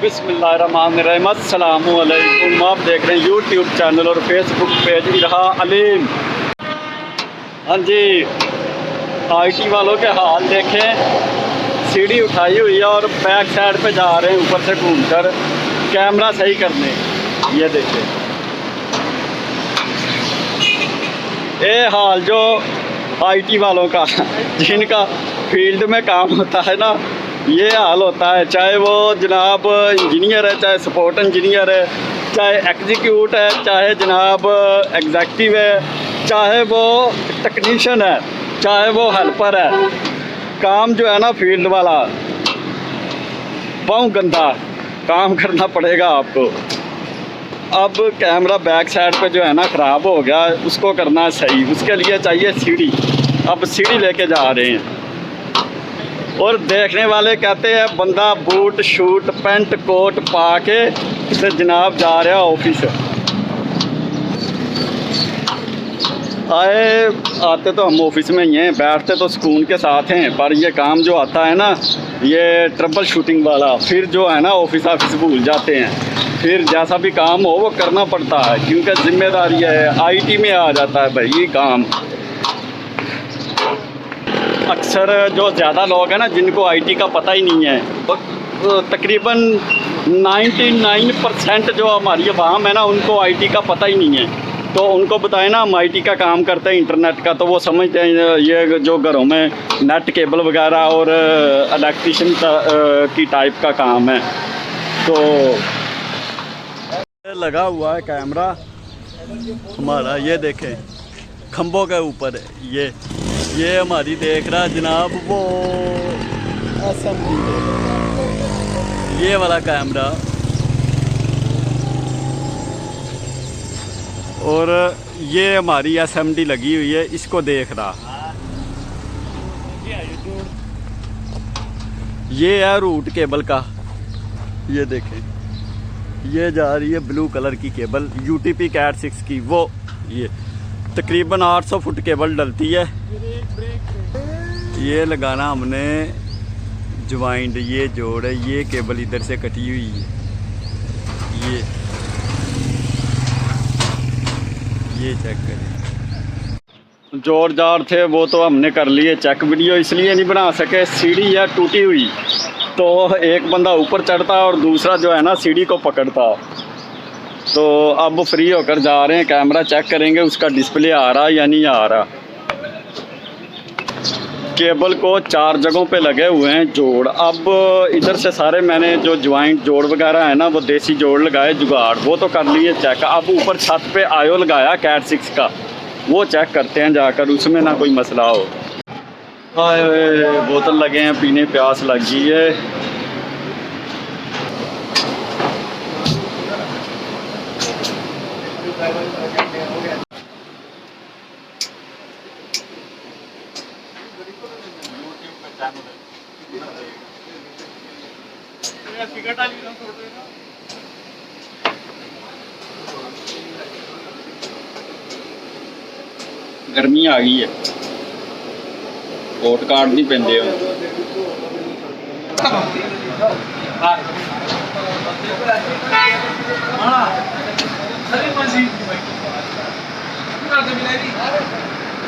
बिस्मिल्लाहिर्रहमानिर्रहीम। अस्सलामु अलैकुम। आप देख रहे हैं यूट्यूब चैनल और फेसबुक पेज इरहा अलीम। हाँ जी, आईटी वालों के हाल देखें। सीढ़ी उठाई हुई है और बैक साइड पे जा रहे हैं ऊपर से घूमकर कैमरा सही करने। ये देखें, ये हाल जो आईटी वालों का जिनका फील्ड में काम होता है ना, ये हाल होता है। चाहे वो जनाब इंजीनियर है, चाहे सपोर्ट इंजीनियर है, चाहे एग्जीक्यूट है, चाहे जनाब एग्जैक्टिव है, चाहे वो टेक्नीशियन है, चाहे वो हेल्पर है। काम जो है ना फील्ड वाला, बहुत गंदा काम करना पड़ेगा आपको। अब कैमरा बैक साइड पे जो है ना ख़राब हो गया, उसको करना है सही। उसके लिए चाहिए सीढ़ी। अब सीढ़ी लेके जा रहे हैं और देखने वाले कहते हैं बंदा बूट शूट पैंट कोट पा के से जनाब जा रहा ऑफिस। आते तो हम ऑफिस में ही हैं, बैठते तो सुकून के साथ हैं, पर ये काम जो आता है ना, ये ट्रबल शूटिंग वाला, फिर जो है ना ऑफिस भूल जाते हैं। फिर जैसा भी काम हो वो करना पड़ता है, क्योंकि जिम्मेदारी है। आईटी में आ जाता है भाई ये काम। अक्सर जो ज़्यादा लोग हैं ना जिनको आईटी का पता ही नहीं है, तो तकरीबन 99% जो हमारी आवाम है ना उनको आईटी का पता ही नहीं है। तो उनको बताएं ना हम आईटी का काम करते हैं इंटरनेट का, तो वो समझते हैं ये जो घरों में नेट केबल वगैरह और इलेक्ट्रिशियन की टाइप का काम है। तो लगा हुआ है कैमरा हमारा, ये देखें खंभों के ऊपर है। ये हमारी देख रहा है जनाब वो असेंबली, ये वाला कैमरा। और ये हमारी असेंबली लगी हुई है, इसको देख रहा। ये है रूट केबल का, ये देखें, ये जा रही है ब्लू कलर की केबल यूटीपी कैट 6 की। वो ये तकरीबन 800 फुट केबल डलती है। ये लगाना हमने ज्वाइंट, ये जोड़ है, ये केबल इधर से कटी हुई है। ये चेक करें, जोर जार थे वो तो हमने कर लिए चेक। वीडियो इसलिए नहीं बना सके, सीढ़ी है टूटी हुई, तो एक बंदा ऊपर चढ़ता और दूसरा जो है ना सीढ़ी को पकड़ता। तो अब फ्री होकर जा रहे हैं, कैमरा चेक करेंगे उसका डिस्प्ले आ रहा या नहीं आ रहा। केबल को 4 जगहों पे लगे हुए हैं जोड़। अब इधर से सारे मैंने जो ज्वाइंट जोड़ वगैरह है ना, वो देसी जोड़ लगाए जुगाड़, वो तो कर लिए चेक। अब ऊपर छत पे आयो लगाया कैट 6 का, वो चेक करते हैं जाकर, उसमें ना कोई मसला हो। बोतल लगे हैं पीने, प्यास लग गई है। गर्मी आ गई है, कोट काट नहीं पेंदे हो।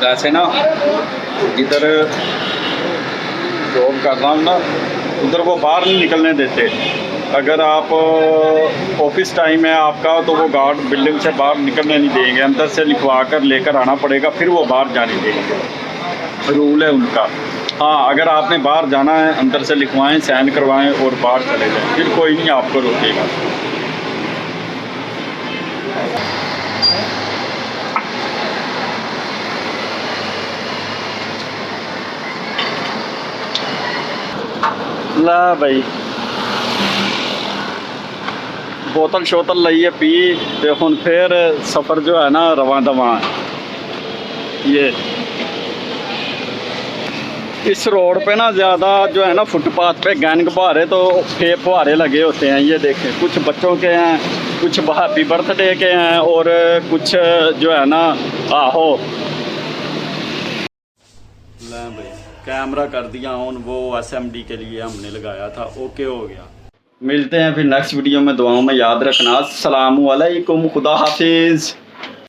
वैसे ना इधर जॉब कर रहा हूँ ना, उधर वो बाहर नहीं निकलने देते। अगर आप ऑफिस टाइम है आपका, तो वो गार्ड बिल्डिंग से बाहर निकलने नहीं देंगे, अंदर से लिखवा कर लेकर आना पड़ेगा, फिर वो बाहर जाने देंगे। रूल है उनका। हाँ, अगर आपने बाहर जाना है अंदर से लिखवाएं, साइन करवाएं और बाहर चले जाएं, फिर कोई नहीं आपको रोकेगा। ला भाई बोतल शोतल लाइए पी, ते हुन फिर सफ़र जो है ना रवां दवां। ये इस रोड पे ना ज़्यादा जो है ना फुटपाथ पे गैंग फुहारे, तो फुहारे लगे होते हैं। ये देखें, कुछ बच्चों के हैं, कुछ हैप्पी बर्थडे के हैं, और कुछ जो है ना आहो। ले भाई कैमरा कर दिया ऑन, वो एसएमडी के लिए हमने लगाया था, ओके हो गया। मिलते हैं फिर नेक्स्ट वीडियो में, दुआओं में याद रखना। अस्सलामु अलैकुम, खुदा हाफिज़।